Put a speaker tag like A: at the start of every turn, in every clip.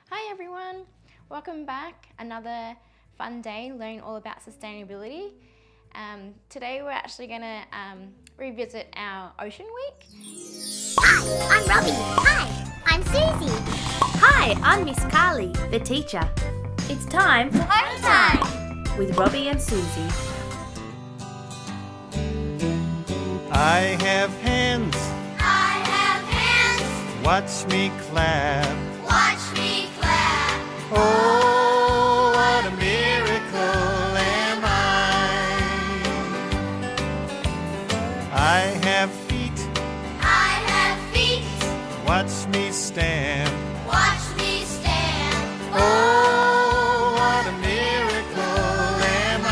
A: Hi everyone, welcome back. Another fun day learning all about sustainability. Today we're actually going to revisit our Ocean Week.
B: Hi, I'm Robbie. Hi, I'm Susie.
C: Hi, I'm Miss Carly, the teacher. It's time for
B: Hometime
C: with Robbie and Susie.
D: I have hands,
B: I have hands.
D: watch me clap.
B: Watch me clap.
D: Oh, what a miracle am I have feet,
B: I have feet.
D: watch me stand.
B: Watch me stand.
D: Oh, what a miracle am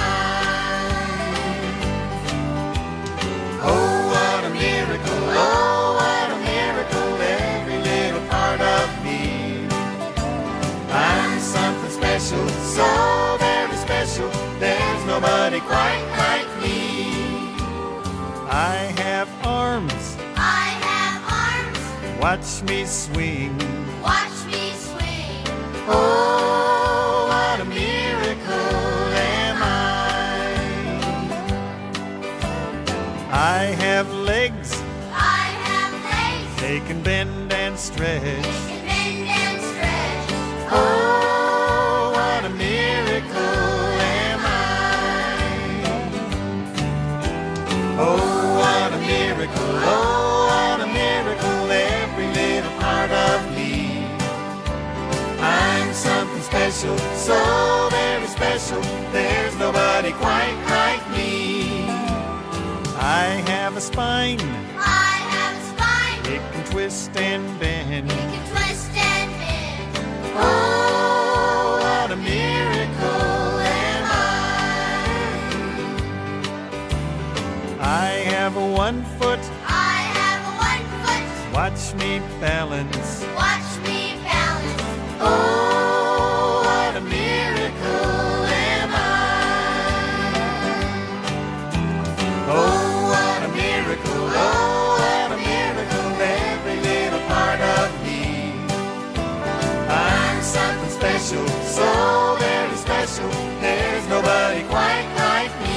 D: Oh, what a miracle, oh, what a miracle, every little part of me. I'm something special, so very special, there's nobody quite like me. I have arms,
B: I have arms.
D: watch me swing.
B: Watch me swing.
D: Oh, what a miracle am I have legs,
B: I have legs.
D: they can bend and stretch.
B: They can bend and stretch.
D: Oh, what a miracle am Oh, what a miracle, oh, what a miracle, every little part of me. I'm something special, so very special, there's nobody quite like me. I have a spine,
B: I have a spine.
D: it can twist and bend.
B: You can twist and bend.
D: Oh, what a miracle am I have a 1 foot,
B: I have a 1 foot.
D: watch me balance.
B: Watch me balance.
D: Oh, what a miracle am Oh, what a miracle, oh, what a miracle, every little part of me. I'm something special, so very special, there's nobody quite like me.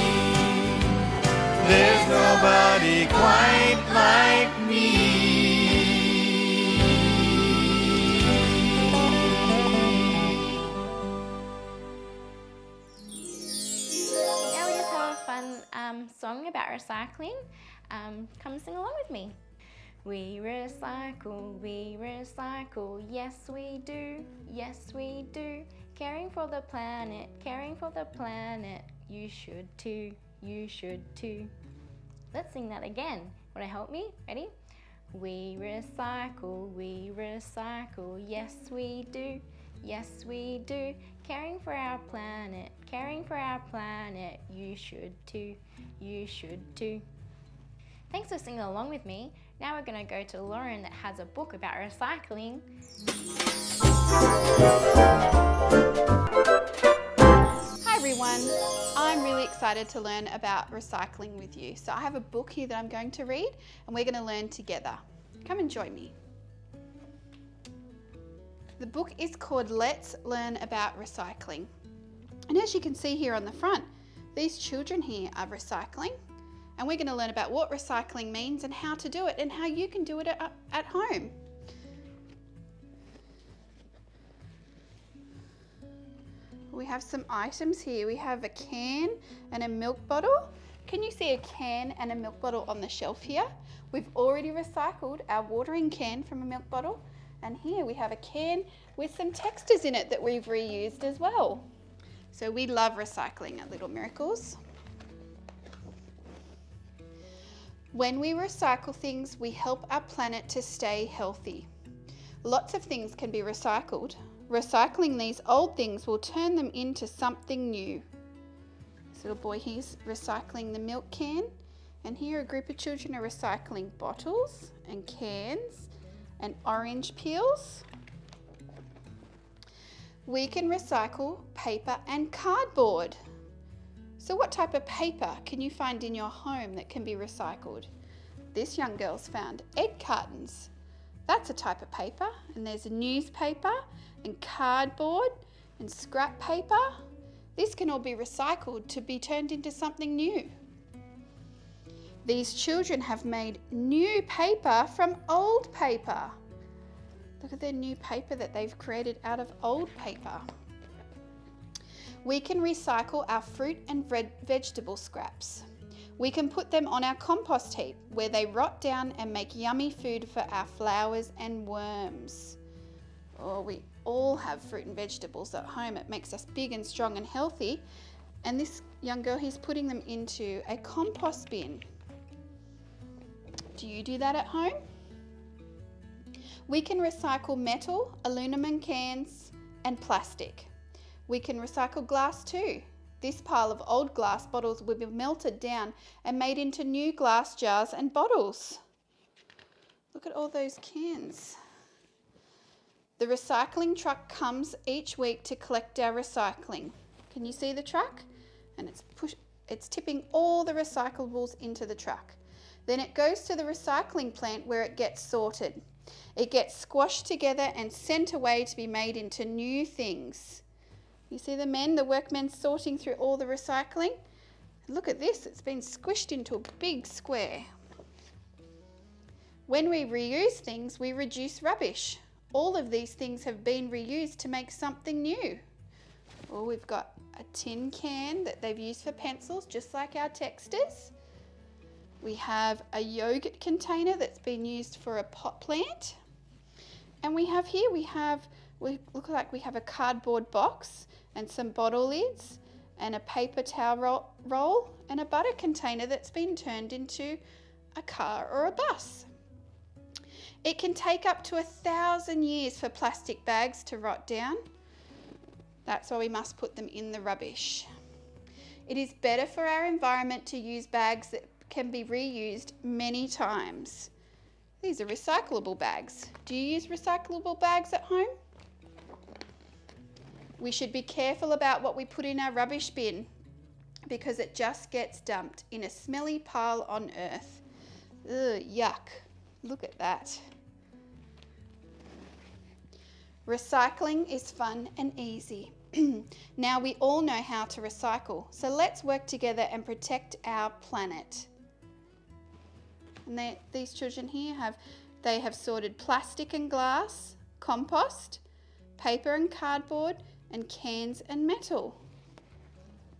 D: There's nobody quite like me.
A: Now we just have a fun song about recycling. Come sing along with me. We recycle, yes we do, yes we do. Caring for the planet, you should too, you should too. Let's sing that again. Want to help me? Ready? We recycle, yes we do, yes we do. Caring for our planet, you should too, you should too. Thanks for singing along with me. Now we're going to go to Lauren that has a book about recycling.
E: Hi everyone, I'm really excited to learn about recycling with you. So I have a book here that I'm going to read and we're going to learn together. Come and join me. The book is called Let's Learn About Recycling. And as you can see here on the front, these children here are recycling. And we're going to learn about what recycling means and how to do it and how you can do it at home. We have some items here. We have a can and a milk bottle. Can you see a can and a milk bottle on the shelf here? We've already recycled our watering can from a milk bottle. And here we have a can with some textures in it that we've reused as well. So we love recycling at Little Miracles. When we recycle things, we help our planet to stay healthy. Lots of things can be recycled. Recycling these old things will turn them into something new. This little boy here's recycling the milk can, and here a group of children are recycling bottles and cans and orange peels. We can recycle paper and cardboard. So what type of paper can you find in your home that can be recycled? This young girl's found egg cartons. That's a type of paper. And there's a newspaper and cardboard and scrap paper. This can all be recycled to be turned into something new. These children have made new paper from old paper. Look at their new paper that they've created out of old paper. We can recycle our fruit and vegetable scraps. We can put them on our compost heap where they rot down and make yummy food for our flowers and worms. Oh, we all have fruit and vegetables at home. It makes us big and strong and healthy. And this young girl, he's putting them into a compost bin. Do you do that at home? We can recycle metal, aluminum cans, and plastic. We can recycle glass too. This pile of old glass bottles will be melted down and made into new glass jars and bottles. Look at all those cans. The recycling truck comes each week to collect our recycling. Can you see the truck? And it's tipping all the recyclables into the truck. Then it goes to the recycling plant where it gets sorted. It gets squashed together and sent away to be made into new things. You see the workmen sorting through all the recycling? Look at this, it's been squished into a big square. When we reuse things, we reduce rubbish. All of these things have been reused to make something new. Oh, we've got a tin can that they've used for pencils, just like our texters. We have a yogurt container that's been used for a pot plant. And we look like we have a cardboard box and some bottle lids and a paper towel roll and a butter container that's been turned into a car or a bus. It can take up to 1,000 years for plastic bags to rot down. That's why we must put them in the rubbish. It is better for our environment to use bags that can be reused many times. These are recyclable bags. Do you use recyclable bags at home? We should be careful about what we put in our rubbish bin because it just gets dumped in a smelly pile on earth. Ugh, yuck. Look at that. Recycling is fun and easy. Now we all know how to recycle, so let's work together and protect our planet. And these children here have sorted plastic and glass, compost, paper and cardboard, and cans and metal.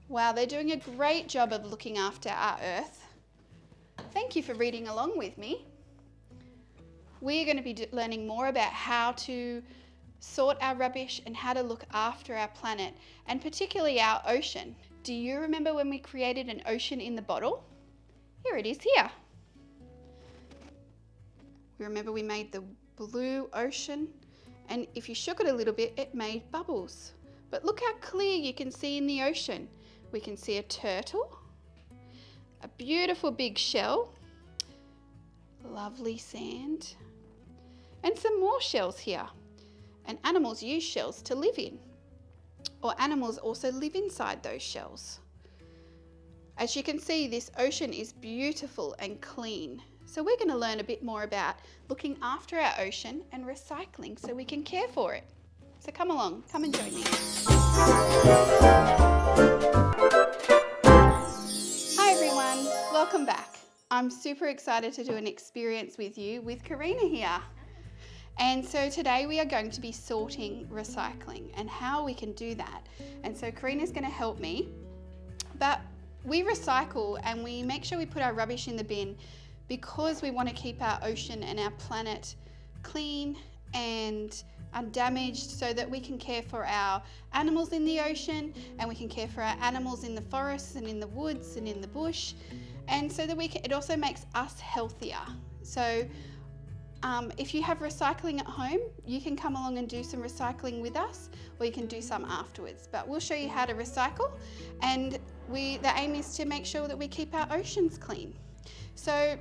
E: Wow, they're doing a great job of looking after our earth. Thank you for reading along with me. We're going to be learning more about how to sort our rubbish and how to look after our planet, and particularly our ocean. Do you remember when we created an ocean in the bottle? Here it is here. Remember we made the blue ocean, and if you shook it a little bit, it made bubbles. But look how clear you can see in the ocean. We can see a turtle, a beautiful big shell, lovely sand, and some more shells here. And animals use shells to live in, or animals also live inside those shells. As you can see, this ocean is beautiful and clean. So we're going to learn a bit more about looking after our ocean and recycling so we can care for it. So come along, come and join me. Hi everyone, welcome back. I'm super excited to do an experience with you with Karina here. And so today we are going to be sorting recycling and how we can do that. And so Karina's going to help me. But we recycle and we make sure we put our rubbish in the bin because we want to keep our ocean and our planet clean and undamaged so that we can care for our animals in the ocean and we can care for our animals in the forests and in the woods and in the bush, and so that it also makes us healthier. So if you have recycling at home, you can come along and do some recycling with us, or you can do some afterwards. But we'll show you how to recycle, and the aim is to make sure that we keep our oceans clean. So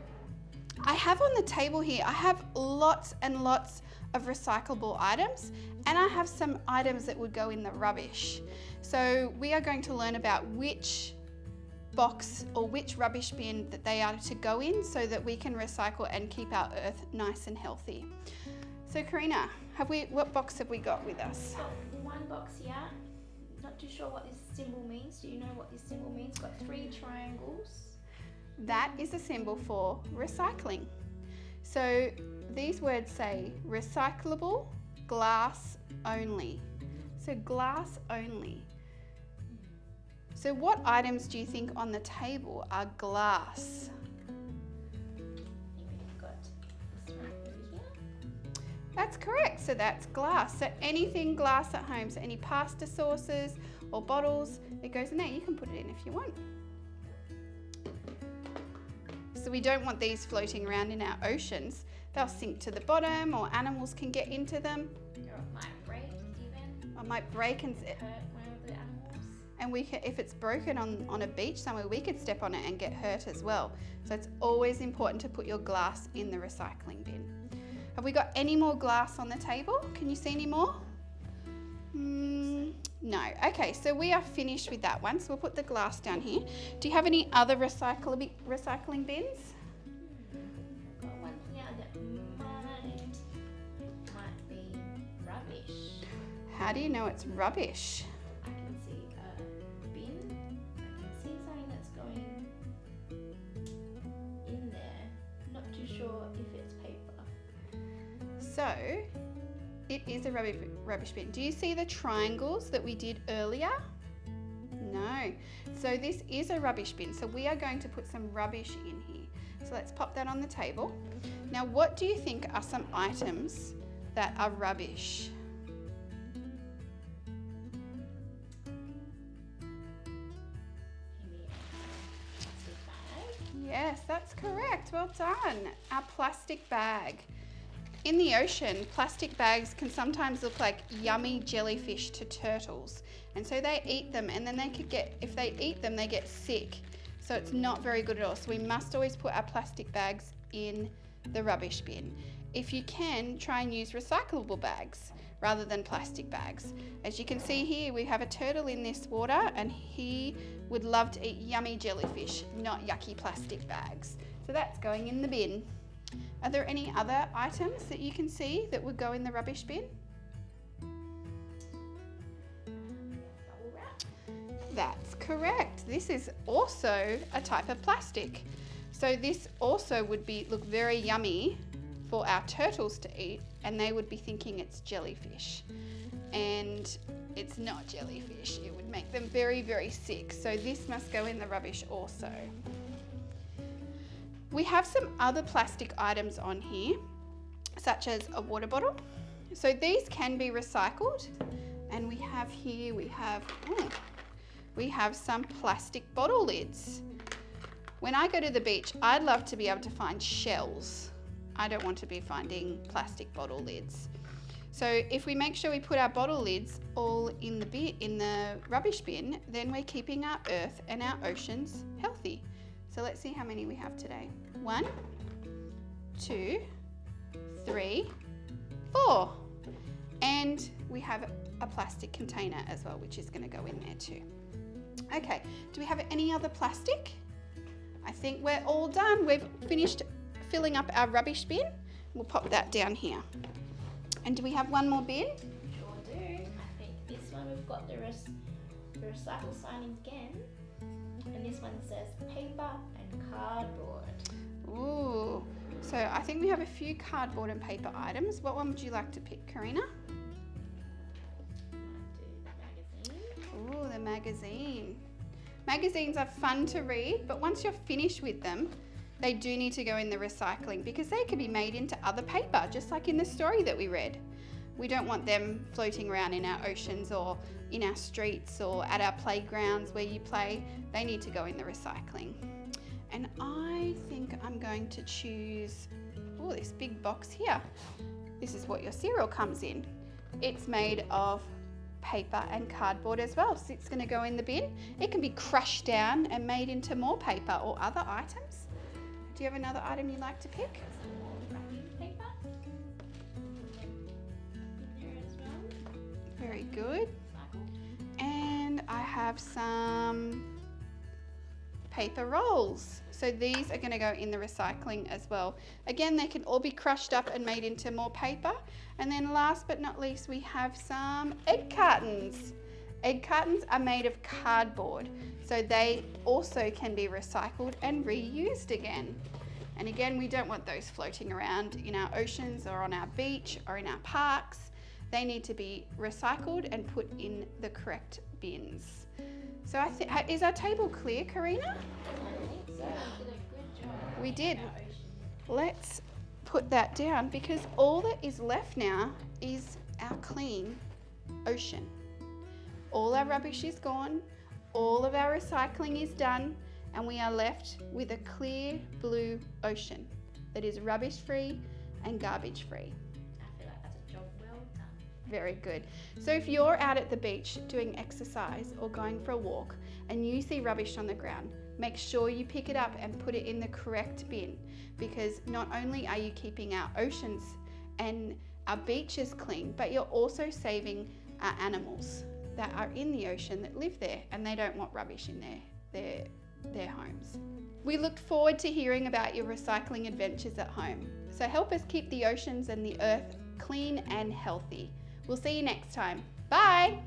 E: I have on the table here, I have lots and lots of recyclable items, and I have some items that would go in the rubbish. So we are going to learn about which box or which rubbish bin that they are to go in so that we can recycle and keep our earth nice and healthy. So Karina, what box have we got with us?
A: Got one box here. Not too sure what this symbol means. Do you know what this symbol means? Got 3 triangles.
E: That is a symbol for recycling. So these words say recyclable, glass only. So glass only. So what items do you think on the table are glass?
A: We've got this one over here.
E: That's correct. So that's glass. So anything glass at home, so any pasta sauces or bottles, it goes in there. You can put it in if you want. So we don't want these floating around in our oceans. They'll sink to the bottom or animals can get into them.
A: Or it might break even.
E: Or might break and
A: Hurt one of the animals.
E: And if it's broken on a beach somewhere, we could step on it and get hurt as well. So it's always important to put your glass in the recycling bin. Have we got any more glass on the table? Can you see any more? No. Okay, so we are finished with that one. So we'll put the glass down here. Do you have any other recycling bins?
A: Got one here that might be rubbish.
E: How do you know it's rubbish?
A: I can see a bin. I can see something that's going in there. Not too sure if it's paper.
E: So it is a rubbish bin. Do you see the triangles that we did earlier? No. So this is a rubbish bin. So we are going to put some rubbish in here. So let's pop that on the table. Now, what do you think are some items that are rubbish?
A: Maybe a plastic bag.
E: Yes, that's correct. Well done. Our plastic bag. In the ocean, plastic bags can sometimes look like yummy jellyfish to turtles. And so they eat them, and then if they eat them, they get sick. So it's not very good at all. So we must always put our plastic bags in the rubbish bin. If you can, try and use recyclable bags rather than plastic bags. As you can see here, we have a turtle in this water, and he would love to eat yummy jellyfish, not yucky plastic bags. So that's going in the bin. Are there any other items that you can see that would go in the rubbish bin?
A: Bubble wrap.
E: That's correct. This is also a type of plastic. So this also would look very yummy for our turtles to eat, and they would be thinking it's jellyfish. And it's not jellyfish. It would make them very, very sick. So this must go in the rubbish also. We have some other plastic items on here, such as a water bottle. So these can be recycled. And we have some plastic bottle lids. When I go to the beach, I'd love to be able to find shells. I don't want to be finding plastic bottle lids. So if we make sure we put our bottle lids all in the rubbish bin, then we're keeping our earth and our oceans healthy. So let's see how many we have today. 1, 2, 3, 4. And we have a plastic container as well, which is going to go in there too. Okay, do we have any other plastic? I think we're all done. We've finished filling up our rubbish bin. We'll pop that down here. And do we have one more bin?
A: Sure do. I think this one we've got the recycle sign again. And this one says paper and cardboard.
E: Ooh, so I think we have a few cardboard and paper items. What one would you like to pick, Karina?
A: Might do the magazine.
E: Ooh, the magazine. Magazines are fun to read, but once you're finished with them, they do need to go in the recycling because they can be made into other paper, just like in the story that we read. We don't want them floating around in our oceans or in our streets or at our playgrounds where you play. They need to go in the recycling. And I think I'm going to choose, this big box here. This is what your cereal comes in. It's made of paper and cardboard as well, so it's going to go in the bin. It can be crushed down and made into more paper or other items. Do you have another item you'd like to pick?
A: Some more wrapping paper. In there as well.
E: Very good.
A: Recycle.
E: And I have some paper rolls. So these are going to go in the recycling as well. Again, they can all be crushed up and made into more paper, And then last but not least, we have some egg cartons. Egg cartons are made of cardboard, so they also can be recycled and reused again. And again, we don't want those floating around in our oceans or on our beach or in our parks. They need to be recycled and put in the correct bins. So is our table clear, Karina? We did. Let's put that down because all that is left now is our clean ocean. All our rubbish is gone, all of our recycling is done, and we are left with a clear blue ocean that is rubbish free and garbage free.
A: I feel like that's a job well done.
E: Very good. So if you're out at the beach doing exercise or going for a walk and you see rubbish on the ground, make sure you pick it up and put it in the correct bin, because not only are you keeping our oceans and our beaches clean, but you're also saving our animals that are in the ocean that live there, and they don't want rubbish in their homes. We look forward to hearing about your recycling adventures at home. So help us keep the oceans and the earth clean and healthy. We'll see you next time. Bye!